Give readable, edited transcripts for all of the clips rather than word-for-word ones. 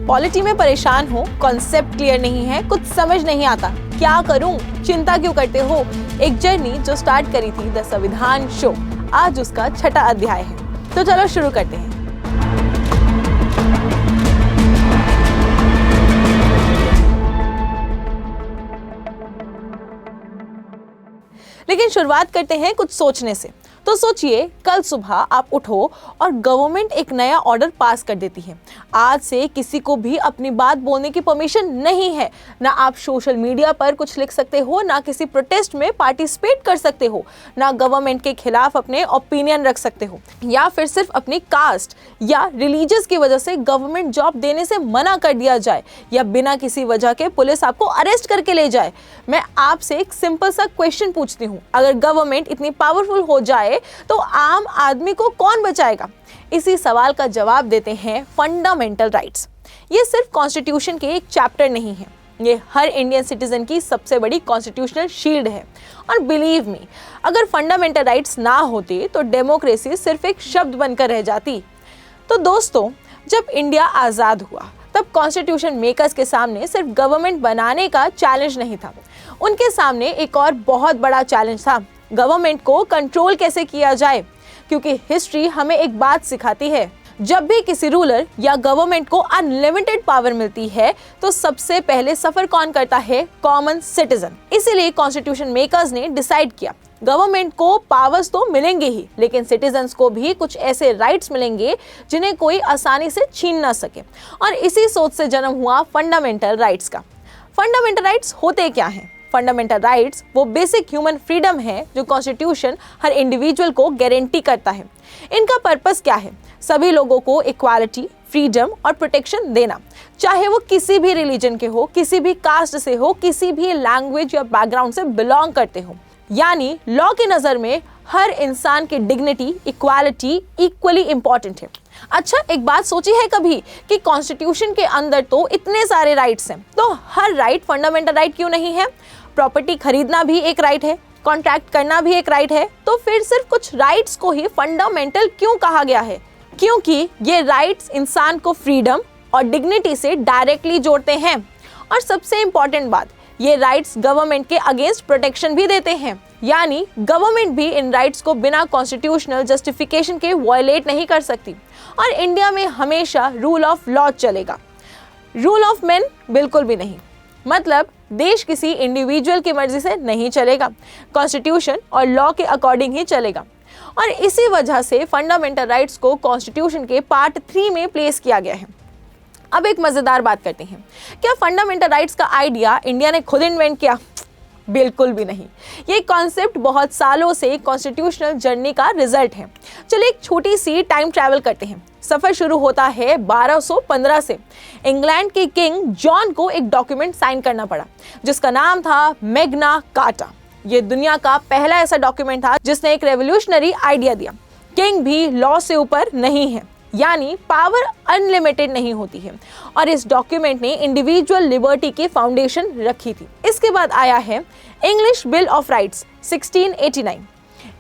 Polity में परेशान हो, कॉन्सेप्ट क्लियर नहीं है, कुछ समझ नहीं आता, क्या करूं, चिंता क्यों करते हो? एक जर्नी जो स्टार्ट करी थी द संविधान शो, आज उसका 6वां अध्याय है। तो चलो शुरू करते हैं। लेकिन शुरुआत करते हैं कुछ सोचने से। तो सोचिए, कल सुबह आप उठो और गवर्नमेंट एक नया ऑर्डर पास कर देती है। आज से किसी को भी अपनी बात बोलने की परमिशन नहीं है। ना आप सोशल मीडिया पर कुछ लिख सकते हो, ना किसी प्रोटेस्ट में पार्टिसिपेट कर सकते हो, ना गवर्नमेंट के खिलाफ अपने ओपिनियन रख सकते हो, या फिर सिर्फ अपनी कास्ट या रिलीजियस की वजह से गवर्नमेंट जॉब देने से मना कर दिया जाए, या बिना किसी वजह के पुलिस आपको अरेस्ट करके ले जाए। मैं आपसे एक सिंपल सा क्वेश्चन पूछती हूँ, अगर गवर्नमेंट इतनी पावरफुल हो जाए तो आम आदमी को कौन बचाएगा? इसी सवाल का जवाब देते हैं फंडामेंटल राइट्स। ये सिर्फ कॉन्स्टिट्यूशन के एक चैप्टर नहीं है, ये हर इंडियन सिटीजन की सबसे बड़ी कॉन्स्टिट्यूशनल शील्ड है। और बिलीव मी, अगर फंडामेंटल राइट्स ना होते तो डेमोक्रेसी सिर्फ एक शब्द बनकर रह जाती। तो दोस्तों, जब इंडिया आज़ाद हुआ तब कॉन्स्टिट्यूशन मेकर्स के सामने सिर्फ गवर्नमेंट बनाने का चैलेंज नहीं था, उनके सामने एक और बहुत बड़ा चैलेंज था, गवर्नमेंट को कंट्रोल कैसे किया जाए। क्योंकि हिस्ट्री हमें एक बात सिखाती है, जब भी किसी रूलर या गवर्नमेंट को अनलिमिटेड पावर मिलती है तो सबसे पहले सफर कौन करता है? Common citizen. इसीलिए कॉन्स्टिट्यूशन मेकर्स ने डिसाइड किया, गवर्नमेंट को पावर्स तो मिलेंगे ही, लेकिन सिटीजन्स को भी कुछ ऐसे राइट्स मिलेंगे जिन्हें कोई आसानी से छीन ना सके। और इसी सोच से जन्म हुआ फंडामेंटल राइट्स का। फंडामेंटल राइट्स होते क्या हैं? फंडामेंटल राइट्स वो बेसिक ह्यूमन फ्रीडम है जो कॉन्स्टिट्यूशन हर इंडिविजुअल को गारंटी करता है। इनका पर्पस क्या है? सभी लोगों को इक्वालिटी, फ्रीडम और प्रोटेक्शन देना, चाहे वो किसी भी रिलीजन के हो, किसी भी कास्ट से हो, किसी भी लैंग्वेज या बैकग्राउंड से बिलोंग करते हो। यानी लॉ की नज़र में हर इंसान की डिग्निटी, इक्वालिटी इक्वली इंपॉर्टेंट है। अच्छा, एक बात सोची है कभी कि कॉन्स्टिट्यूशन के अंदर तो इतने सारे राइट्स हैं, तो हर राइट फंडामेंटल राइट क्यों नहीं है? प्रॉपर्टी खरीदना भी एक राइट है, कॉन्ट्रैक्ट करना भी एक राइट है, तो फिर सिर्फ कुछ राइट्स को ही फंडामेंटल क्यों कहा गया है? क्योंकि ये राइट्स इंसान को फ्रीडम और डिग्निटी से डायरेक्टली जोड़ते हैं। और सबसे इंपॉर्टेंट बात, ये राइट्स गवर्नमेंट के अगेंस्ट प्रोटेक्शन भी देते हैं, यानी गवर्नमेंट भी इन राइट्स को बिना कॉन्स्टिट्यूशनल जस्टिफिकेशन के वायलेट नहीं कर सकती। और इंडिया में हमेशा रूल ऑफ लॉ चलेगा, रूल ऑफ मैन बिल्कुल भी नहीं। मतलब देश किसी इंडिविजुअल की मर्जी से नहीं चलेगा, कॉन्स्टिट्यूशन और लॉ के अकॉर्डिंग ही चलेगा। और इसी वजह से फंडामेंटल राइट्स को कॉन्स्टिट्यूशन के पार्ट 3 में प्लेस किया गया है। अब एक मजेदार बात करते हैं, क्या फंडामेंटल राइट्स का आइडिया इंडिया ने खुद इन्वेंट किया? बिल्कुल भी नहीं। ये कॉन्सेप्ट बहुत सालों से कॉन्स्टिट्यूशनल जर्नी का रिजल्ट है। चलिए एक छोटी सी टाइम ट्रैवल करते हैं। सफर शुरू होता है 1215 से। इंग्लैंड के किंग जॉन को एक डॉक्यूमेंट साइन करना पड़ा जिसका नाम था मैग्ना कार्टा। ये दुनिया का पहला ऐसा डॉक्यूमेंट था जिसने एक रेवोल्यूशनरी आइडिया दिया, किंग भी लॉ से ऊपर नहीं है, यानी पावर अनलिमिटेड नहीं होती है। और इस डॉक्यूमेंट ने इंडिविजुअल लिबर्टी की फाउंडेशन रखी थी। इसके बाद आया है इंग्लिश बिल ऑफ राइट्स 1689।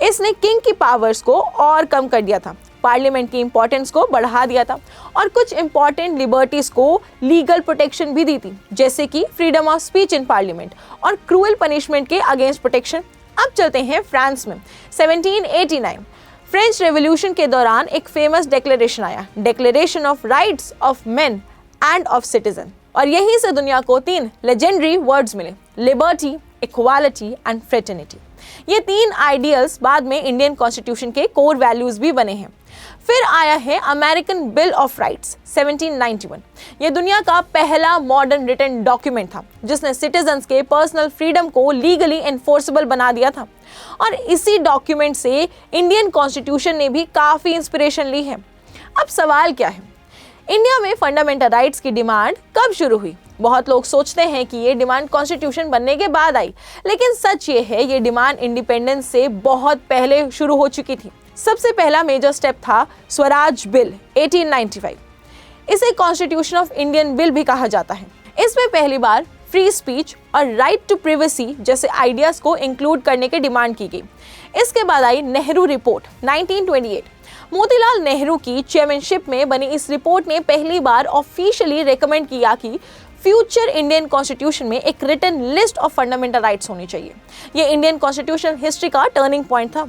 इसने किंग की पावर्स को और कम कर दिया था, पार्लियामेंट की इंपॉर्टेंस को बढ़ा दिया था और कुछ इंपॉर्टेंट लिबर्टीज को लीगल प्रोटेक्शन भी दी थी, जैसे कि freedom of speech in parliament और क्रूअल पनिशमेंट के अगेंस्ट प्रोटेक्शन। अब चलते हैं फ्रांस में 1789। फ्रेंच रेवोल्यूशन के दौरान एक फेमस डिक्लेरेशन आया, declaration of rights of main end of citizen. और यहीं से दुनिया को 3 लेजेंडरी वर्ड्स मिले, लिबर्टी, इक्वालिटी एंड फ्रेटर्निटी। ये 3 आइडियल्स बाद में इंडियन कॉन्स्टिट्यूशन के कोर वैल्यूज भी बने हैं। फिर आया है अमेरिकन बिल ऑफ राइट्स 1791। ये दुनिया का पहला मॉडर्न रिटन डॉक्यूमेंट था जिसने सिटीजन्स के पर्सनल फ्रीडम को लीगली एनफोर्सेबल बना दिया था। और इसी डॉक्यूमेंट से इंडियन कॉन्स्टिट्यूशन ने भी काफ़ी इंस्पिरेशन ली है। अब सवाल क्या है, इंडिया में फंडामेंटल राइट्स की डिमांड कब शुरू हुई? बहुत लोग सोचते हैं कि ये डिमांड कॉन्स्टिट्यूशन बनने के बाद आई, लेकिन सच ये है ये डिमांड इंडिपेंडेंस से बहुत पहले शुरू हो चुकी थी। सबसे पहला मेजर स्टेप था स्वराज बिल 1895। इसे कॉन्स्टिट्यूशन ऑफ इंडियन बिल भी कहा जाता है। इसमें पहली बार फ्री स्पीच और राइट टू प्रिवेसी जैसे आइडियाज को इंक्लूड करने की डिमांड की गई। इसके बाद आई नेहरू रिपोर्ट 1928। मोतीलाल नेहरू की चेयरमैनशिप में बनी इस रिपोर्ट ने पहली बार ऑफिशियली रेकमेंड किया कि फ्यूचर इंडियन कॉन्स्टिट्यूशन में एक written list of fundamental rights होनी चाहिए। ये इंडियन कॉन्स्टिट्यूशन हिस्ट्री का टर्निंग पॉइंट था।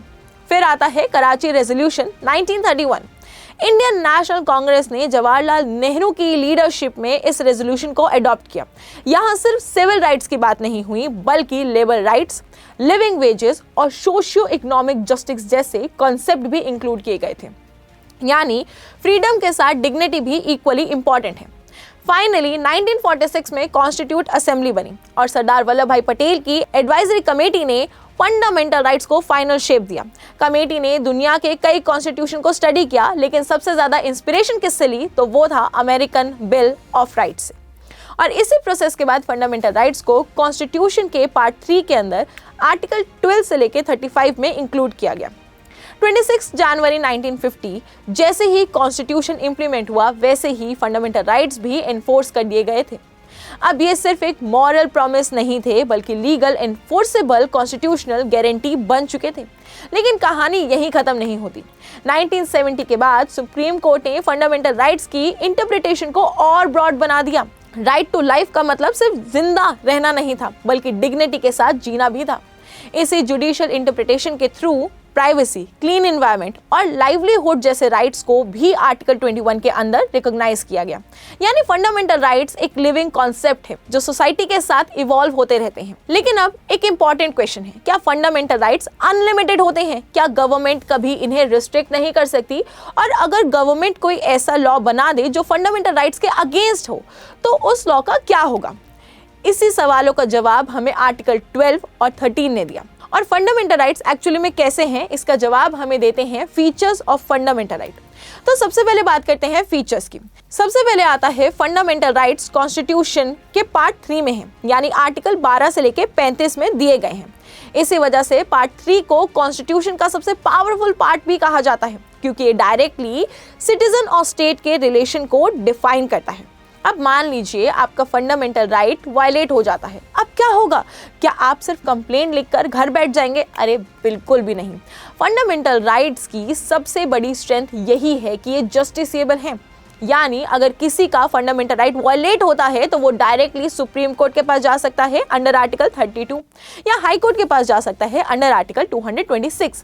फिर आता है Karachi resolution 1931। Indian national congress ने जवाहरलाल नेहरू की लीडरशिप में इस रेजोल्यूशन को अडॉप्ट किया। यहाँ सिर्फ सिविल राइट्स की बात नहीं हुई, बल्कि लेबर राइट्स, लिविंग वेजेस और सोशियो इकोनॉमिक जस्टिस जैसे कॉन्सेप्ट भी इंक्लूड किए गए थे। यानी फ्रीडम के साथ डिग्निटी भी इक्वली इंपॉर्टेंट है। फाइनली 1946 में कॉन्स्टिट्यूट असेंबली बनी और सरदार वल्लभ भाई पटेल की एडवाइजरी कमेटी ने फंडामेंटल राइट्स को फाइनल शेप दिया। कमेटी ने दुनिया के कई कॉन्स्टिट्यूशन को स्टडी किया, लेकिन सबसे ज्यादा इंस्पिरेशन किससे ली तो वो था अमेरिकन बिल ऑफ राइट्स से। और इसी प्रोसेस के बाद फंडामेंटल राइट्स को कॉन्स्टिट्यूशन के पार्ट 3 के अंदर आर्टिकल 12 से लेकर 35 में इंक्लूड किया गया। 26 जनवरी 1950 जैसे ही कॉन्स्टिट्यूशन इंप्लीमेंट हुआ, वैसे ही फंडामेंटल राइट्स भी एनफोर्स कर दिए गए थे। अब ये सिर्फ एक मॉरल प्रॉमिस नहीं थे, बल्कि लीगल एनफोर्सेबल कॉन्स्टिट्यूशनल गारंटी बन चुके थे। लेकिन कहानी यहीं खत्म नहीं होती। 1970 के बाद सुप्रीम कोर्ट ने फंडामेंटल राइट्स की इंटरप्रिटेशन को और ब्रॉड बना दिया। राइट टू लाइफ का मतलब सिर्फ जिंदा रहना नहीं था, बल्कि डिग्निटी के साथ जीना भी था। इसी जुडिशियल इंटरप्रिटेशन के थ्रू प्राइवेसी, क्लीन एनवायरनमेंट और लाइवलीहुड जैसे राइट्स को भी आर्टिकल 21 के अंदर रिकॉग्नाइज किया गया। यानी फंडामेंटल राइट्स एक लिविंग कॉन्सेप्ट है जो सोसाइटी के साथ इवॉल्व होते रहते हैं। लेकिन अब एक इंपॉर्टेंट क्वेश्चन है, क्या फंडामेंटल राइट्स अनलिमिटेड होते हैं? क्या गवर्नमेंट कभी इन्हें रिस्ट्रिक्ट नहीं कर सकती? और अगर गवर्नमेंट कोई ऐसा लॉ बना दे जो फंडामेंटल राइट्स के अगेंस्ट हो, तो उस लॉ का क्या होगा? इसी सवालों का जवाब हमें आर्टिकल 12 और 13 ने दिया। और फंडामेंटल राइट्स एक्चुअली में कैसे हैं, इसका जवाब हमें देते हैं फीचर्स ऑफ फंडामेंटल राइट। तो सबसे पहले बात करते हैं फीचर्स की। सबसे पहले आता है फंडामेंटल राइट्स कॉन्स्टिट्यूशन के पार्ट 3 में है, यानी आर्टिकल 12 से लेकर 35 में दिए गए हैं। इसी वजह से पार्ट 3 को कॉन्स्टिट्यूशन का सबसे पावरफुल पार्ट भी कहा जाता है, क्योंकि ये डायरेक्टली सिटीजन और स्टेट के रिलेशन को डिफाइन करता है। अब मान लीजिए आपका फंडामेंटल राइट वायलेट हो जाता है, अब क्या होगा? क्या आप सिर्फ कंप्लेंट लिखकर घर बैठ जाएंगे? अरे बिल्कुल भी नहीं। फंडामेंटल राइट्स की सबसे बड़ी स्ट्रेंथ यही है कि ये जस्टिसेबल हैं। यानी अगर किसी का फंडामेंटल राइट वायलेट होता है तो वो डायरेक्टली सुप्रीम कोर्ट के पास जा सकता है अंडर आर्टिकल 32, या हाई कोर्ट के पास जा सकता है अंडर आर्टिकल 226।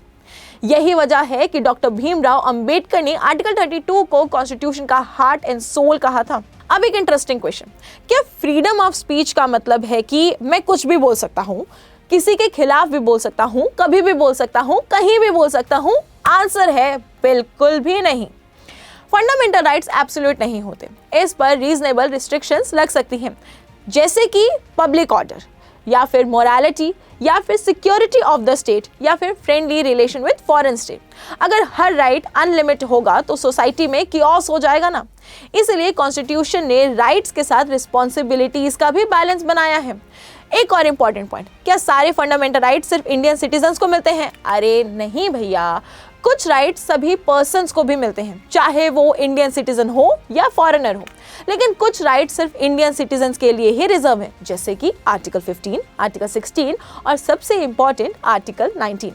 यही वजह है कि डॉक्टर भीमराव अंबेडकर ने आर्टिकल 32 को कॉन्स्टिट्यूशन का हार्ट एंड सोल कहा था। अब एक इंटरेस्टिंग क्वेश्चन, क्या फ्रीडम ऑफ स्पीच का मतलब है कि मैं कुछ भी बोल सकता हूँ, किसी के खिलाफ भी बोल सकता हूँ, कभी भी बोल सकता हूँ, कहीं भी बोल सकता हूँ? आंसर है बिल्कुल भी नहीं। फंडामेंटल राइट्स एब्सोल्यूट नहीं होते, इस पर रीजनेबल रिस्ट्रिक्शंस लग सकती हैं, जैसे कि पब्लिक ऑर्डर, या फिर मोरालिटी, या फिर सिक्योरिटी ऑफ द स्टेट, या फिर friendly relation with foreign state. अगर हर राइट अनलिमिटेड होगा तो सोसाइटी में किओस हो जाएगा ना। इसलिए कॉन्स्टिट्यूशन ने राइट्स के साथ रिस्पॉन्सिबिलिटीज का भी बैलेंस बनाया है। एक और इम्पॉर्टेंट पॉइंट, क्या सारे फंडामेंटल राइट्स सिर्फ इंडियन सिटीजन्स को मिलते हैं? अरे नहीं भैया, कुछ राइट्स सभी पर्सन्स को भी मिलते हैं, चाहे वो इंडियन सिटीजन हो या फॉरेनर हो। लेकिन कुछ राइट्स सिर्फ इंडियन सिटीजन्स के लिए ही रिजर्व है, जैसे कि आर्टिकल 15, आर्टिकल 16 और सबसे इंपॉर्टेंट आर्टिकल 19।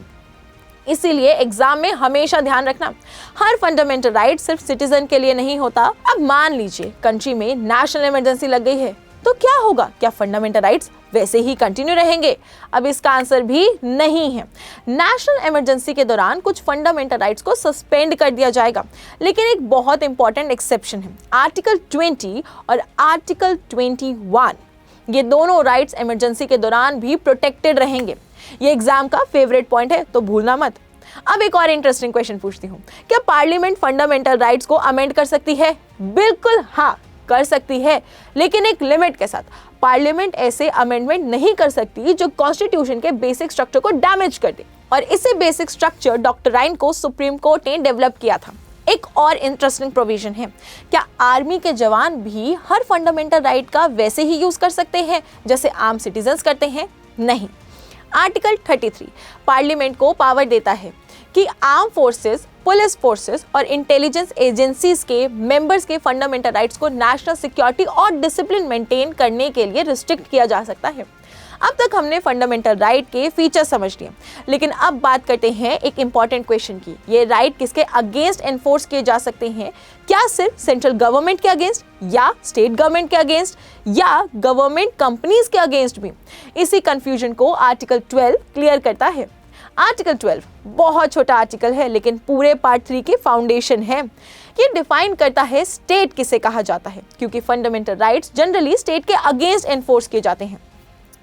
इसीलिए एग्जाम में हमेशा ध्यान रखना, हर फंडामेंटल राइट सिर्फ सिटीजन के लिए नहीं होता। अब मान लीजिए कंट्री में नेशनल इमरजेंसी लग गई है, तो क्या होगा? क्या फंडामेंटल राइट्स वैसे ही कंटिन्यू रहेंगे? अब इसका आंसर भी नहीं है। नेशनल इमरजेंसी के दौरान कुछ फंडामेंटल राइट्स को सस्पेंड कर दिया जाएगा, लेकिन एक बहुत इंपॉर्टेंट एक्सेप्शन है, आर्टिकल 20 और आर्टिकल 21। ये दोनों राइट्स इमरजेंसी के दौरान भी प्रोटेक्टेड रहेंगे। ये एग्जाम का फेवरेट पॉइंट है, तो भूलना मत। अब एक और इंटरेस्टिंग क्वेश्चन पूछती हूँ, क्या पार्लियामेंट फंडामेंटल राइट्स को अमेंड कर सकती है? बिल्कुल हाँ, कर सकती है, लेकिन एक लिमिट के साथ। पार्लियामेंट ऐसे अमेंडमेंट नहीं कर सकती जो कॉन्स्टिट्यूशन के बेसिक स्ट्रक्चर को डैमेज कर दे, और इसे बेसिक स्ट्रक्चर डॉक्ट्राइन को सुप्रीम कोर्ट ने डेवलप किया था। एक और इंटरेस्टिंग प्रोविजन है, क्या आर्मी के जवान भी हर फंडामेंटल राइट का वैसे ही यूज कर सकते हैं जैसे आम सिटीजन्स करते हैं? नहीं। आर्टिकल 33 पार्लियामेंट को पावर देता है कि आर्म फोर्सेस, पुलिस फोर्सेस और इंटेलिजेंस एजेंसीज के मेंबर्स के फंडामेंटल राइट्स को नेशनल सिक्योरिटी और डिसिप्लिन मेंटेन करने के लिए रिस्ट्रिक्ट किया जा सकता है। अब तक हमने फंडामेंटल राइट के फीचर समझ लिए, लेकिन अब बात करते हैं एक इंपॉर्टेंट क्वेश्चन की। ये राइट किसके अगेंस्ट एनफोर्स किए जा सकते हैं? क्या सिर्फ सेंट्रल गवर्नमेंट के अगेंस्ट, या स्टेट गवर्नमेंट के अगेंस्ट, या गवर्नमेंट कंपनीज के अगेंस्ट भी? इसी कंफ्यूजन को आर्टिकल 12 क्लियर करता है। आर्टिकल 12 बहुत छोटा आर्टिकल है, लेकिन पूरे पार्ट 3 की फाउंडेशन है। ये डिफाइन करता है स्टेट किसे कहा जाता है, क्योंकि फंडामेंटल राइट्स जनरली स्टेट के अगेंस्ट एनफोर्स किए जाते हैं।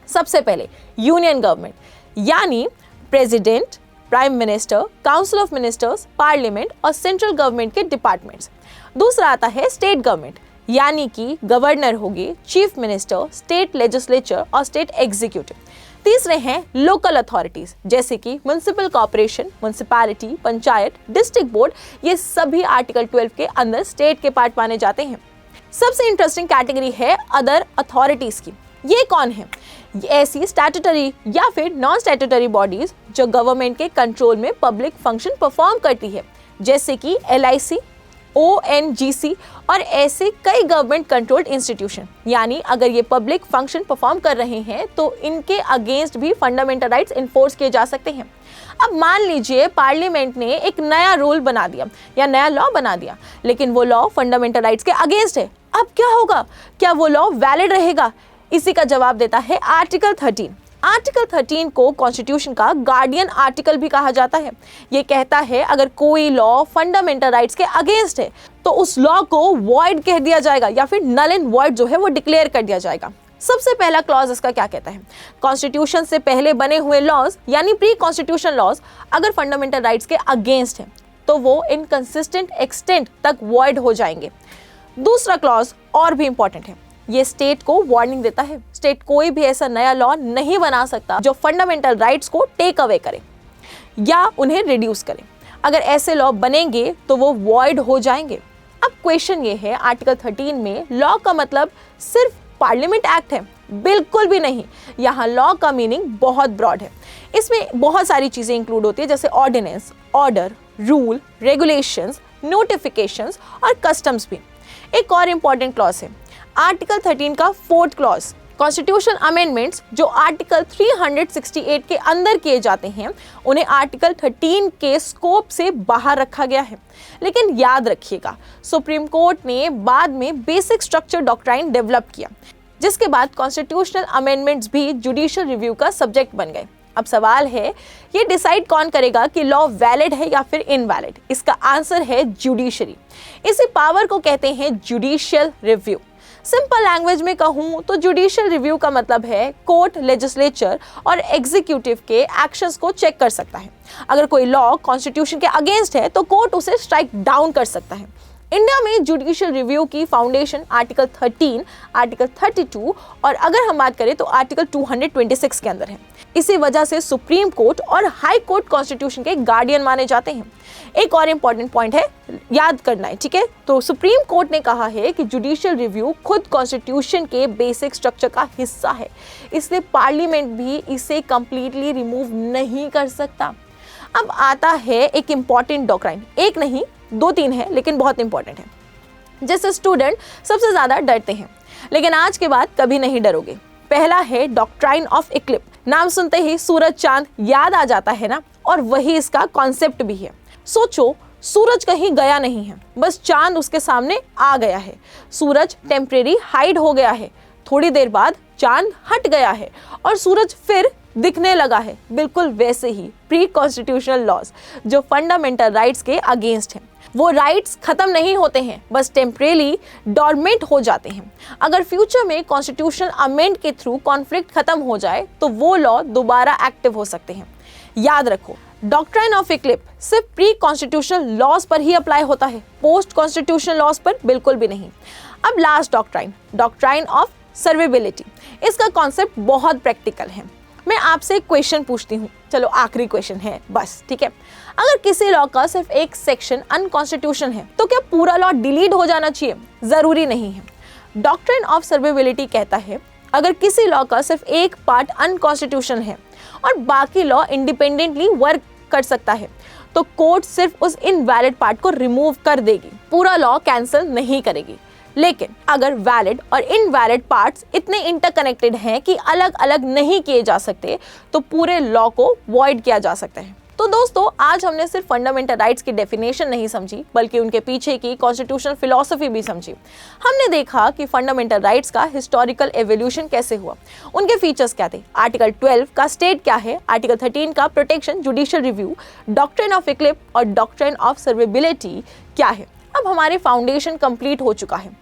सबसे पहले यूनियन गवर्नमेंट, यानी president, prime minister, council of ministers, parliament और सेंट्रल गवर्नमेंट के डिपार्टमेंट्स। दूसरा आता है स्टेट गवर्नमेंट, यानी कि गवर्नर होगी, चीफ मिनिस्टर, स्टेट लेजिस्लेचर और स्टेट एग्जीक्यूटिव। तीसरे हैं लोकल अथॉरिटीज, जैसे कि municipal corporation, municipality, panchayat, district board. ये सभी आर्टिकल 12 के अंदर स्टेट के पार्ट माने जाते हैं। सबसे इंटरेस्टिंग कैटेगरी है अदर अथॉरिटीज की। ये कौन है? ऐसी स्टैट्यूटरी या फिर नॉन स्टैट्यूटरी बॉडीज जो गवर्नमेंट के कंट्रोल में पब्लिक फंक्शन परफॉर्म करती है, जैसे कि LIC, ONGC और ऐसे कई गवर्नमेंट कंट्रोल्ड इंस्टीट्यूशन। यानी अगर ये पब्लिक फंक्शन परफॉर्म कर रहे हैं तो इनके अगेंस्ट भी फंडामेंटल राइट्स इन्फोर्स किए जा सकते हैं। अब मान लीजिए पार्लियामेंट ने एक नया रूल बना दिया या नया लॉ बना दिया, लेकिन वो लॉ फंडामेंटल राइट्स के अगेंस्ट है। अब क्या होगा? क्या वो लॉ वैलिड रहेगा? इसी का जवाब देता है आर्टिकल 13। आर्टिकल 13 को कॉन्स्टिट्यूशन का गार्डियन आर्टिकल भी कहा जाता है। ये कहता है अगर कोई लॉ फंडामेंटल राइट्स के अगेंस्ट है तो उस लॉ को वॉइड कह दिया जाएगा या फिर नल एंड वॉइड जो है वो डिक्लेयर कर दिया जाएगा। सबसे पहला क्लॉज इसका क्या कहता है? कॉन्स्टिट्यूशन से पहले बने हुए लॉज यानी प्री कॉन्स्टिट्यूशन लॉज अगर फंडामेंटल राइट्स के अगेंस्ट है तो वो इनकंसिस्टेंट एक्सटेंट तक वॉइड हो जाएंगे। दूसरा क्लॉज और भी इंपॉर्टेंट है। ये स्टेट को वार्निंग देता है। स्टेट कोई भी ऐसा नया लॉ नहीं बना सकता जो फंडामेंटल राइट्स को टेक अवे करे या उन्हें रिड्यूस करे। अगर ऐसे लॉ बनेंगे तो वो वॉइड हो जाएंगे। अब क्वेश्चन ये है, आर्टिकल 13 में लॉ का मतलब सिर्फ पार्लियामेंट एक्ट है? बिल्कुल भी नहीं। यहाँ लॉ का मीनिंग बहुत ब्रॉड है। इसमें बहुत सारी चीजें इंक्लूड होती है, जैसे ordinance, order, rule, regulations, notifications और कस्टम्स भी। एक और इंपॉर्टेंट क्लॉज है आर्टिकल 13 का 4th क्लॉज। कॉन्स्टिट्यूशनल अमेंडमेंट्स जो आर्टिकल 368 के अंदर किए जाते हैं उन्हें आर्टिकल 13 के स्कोप से बाहर रखा गया है। लेकिन याद रखिएगा, सुप्रीम कोर्ट ने बाद में बेसिक स्ट्रक्चर डॉक्ट्राइन डेवलप किया, जिसके बाद कॉन्स्टिट्यूशनल अमेंडमेंट्स भी जुडिशियल रिव्यू का सब्जेक्ट बन गए। अब सवाल है, ये डिसाइड कौन करेगा कि लॉ वैलिड है या फिर इनवैलिड? इसका आंसर है जुडिशरी। इसी पावर को कहते हैं जुडिशियल रिव्यू। सिंपल लैंग्वेज में कहूं तो जुडिशियल रिव्यू का मतलब है कोर्ट, लेजिस्लेचर और एग्जीक्यूटिव के एक्शंस को चेक कर सकता है। अगर कोई लॉ कॉन्स्टिट्यूशन के अगेंस्ट है तो कोर्ट उसे स्ट्राइक डाउन कर सकता है। इंडिया में जुडिशियल रिव्यू की फाउंडेशन आर्टिकल 13, आर्टिकल 32 और अगर हम बात करें तो आर्टिकल 226 के अंदर है। इसी वजह से सुप्रीम कोर्ट और हाई कोर्ट कॉन्स्टिट्यूशन के गार्डियन माने जाते हैं। एक और इंपॉर्टेंट पॉइंट है, याद करना है, ठीक है? तो सुप्रीम कोर्ट ने कहा है कि जुडिशियल रिव्यू खुद कॉन्स्टिट्यूशन के बेसिक स्ट्रक्चर का हिस्सा है, इसलिए पार्लियामेंट भी इसे कंप्लीटली रिमूव नहीं कर सकता। अब आता है एक इंपॉर्टेंट डॉक्ट्राइन, एक नहीं 2-3 है लेकिन बहुत इंपॉर्टेंट है, जिससे स्टूडेंट सबसे ज्यादा डरते हैं, लेकिन आज के बाद कभी नहीं डरोगे। पहला है डॉक्ट्राइन ऑफ इक्लिप। नाम सुनते ही सूरज चांद याद आ जाता है ना, और वही इसका कॉन्सेप्ट भी है। सोचो, सूरज कहीं गया नहीं है, बस चांद उसके सामने आ गया है। सूरज टेम्परेरी हाइड हो गया है, थोड़ी देर बाद चांद हट गया है और सूरज फिर दिखने लगा है। बिल्कुल वैसे ही प्री कॉन्स्टिट्यूशनल लॉज जो फंडामेंटल राइट्स के अगेंस्ट हैं, वो राइट्स खत्म नहीं होते हैं, बस टेम्परेरी डॉर्मेंट हो जाते हैं। अगर फ्यूचर में कॉन्स्टिट्यूशनल अमेंड के थ्रू कॉन्फ्लिक्ट खत्म हो जाए तो वो लॉ दोबारा एक्टिव हो सकते हैं। याद रखो, डॉक्ट्राइन ऑफ इक्लिप सिर्फ प्री कॉन्स्टिट्यूशनल लॉज पर ही अप्लाई होता है, पोस्ट कॉन्स्टिट्यूशनल लॉज पर बिल्कुल भी नहीं। अब लास्ट डॉक्ट्राइन, डॉक्ट्राइन ऑफ सर्वेबिलिटी। इसका कॉन्सेप्ट बहुत प्रैक्टिकल है। मैं आपसे एक क्वेश्चन पूछती हूँ, चलो आखिरी क्वेश्चन है बस, ठीक है? अगर किसी लॉ का सिर्फ एक सेक्शन अनकॉन्स्टिट्यूशनल है तो क्या पूरा लॉ डिलीट हो जाना चाहिए? जरूरी नहीं है। डॉक्ट्राइन ऑफ सर्वेबिलिटी कहता है अगर किसी लॉ का सिर्फ एक पार्ट अनकॉन्स्टिट्यूशनल है और बाकी लॉ इंडिपेंडेंटली वर्क कर सकता है तो कोर्ट सिर्फ उस इनवैलिड पार्ट को रिमूव कर देगी, पूरा लॉ कैंसिल नहीं करेगी। लेकिन अगर वैलिड और इनवैलिड पार्ट्स इतने इंटरकनेक्टेड हैं कि अलग अलग नहीं किए जा सकते तो पूरे लॉ को वॉइड किया जा सकता है। तो दोस्तों, आज हमने सिर्फ फंडामेंटल राइट्स की डेफिनेशन नहीं समझी बल्कि उनके पीछे की कॉन्स्टिट्यूशनल फिलॉसफी भी समझी। हमने देखा कि फंडामेंटल राइट्स का हिस्टोरिकल एवोल्यूशन कैसे हुआ, उनके फीचर्स क्या थे, आर्टिकल 12 का स्टेट क्या है, आर्टिकल 13 का protection, judicial review, doctrine of Eclipse और डॉक्ट्रिन ऑफ सर्वेबिलिटी क्या है। अब हमारे फाउंडेशन कंप्लीट हो चुका है।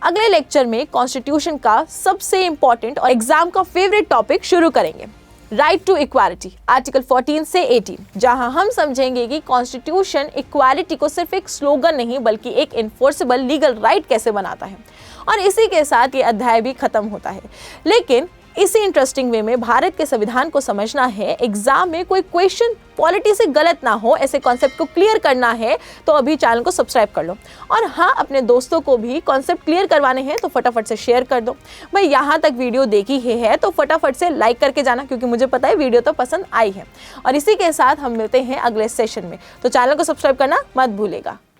अगले लेक्चर में कॉन्स्टिट्यूशन का सबसे इंपॉर्टेंट और एग्जाम का फेवरेट टॉपिक शुरू करेंगे, राइट टू इक्वालिटी, आर्टिकल 14 से 18, जहां हम समझेंगे कि कॉन्स्टिट्यूशन इक्वालिटी को सिर्फ एक स्लोगन नहीं बल्कि एक इन्फोर्सेबल लीगल राइट कैसे बनाता है। और इसी के साथ ये अध्याय भी खत्म होता है। लेकिन इसी इंटरेस्टिंग वे में भारत के संविधान को समझना है, एग्जाम में कोई क्वेश्चन पॉलिटी से गलत ना हो, ऐसे कॉन्सेप्ट को क्लियर करना है तो अभी चैनल को सब्सक्राइब कर लो। और हाँ, अपने दोस्तों को भी कॉन्सेप्ट क्लियर करवाने हैं तो फटाफट से शेयर कर दो। भाई यहाँ तक वीडियो देखी है तो फटाफट से लाइक करके जाना, क्योंकि मुझे पता है वीडियो तो पसंद आई है। और इसी के साथ हम मिलते हैं अगले सेशन में, तो चैनल को सब्सक्राइब करना मत भूलेगा।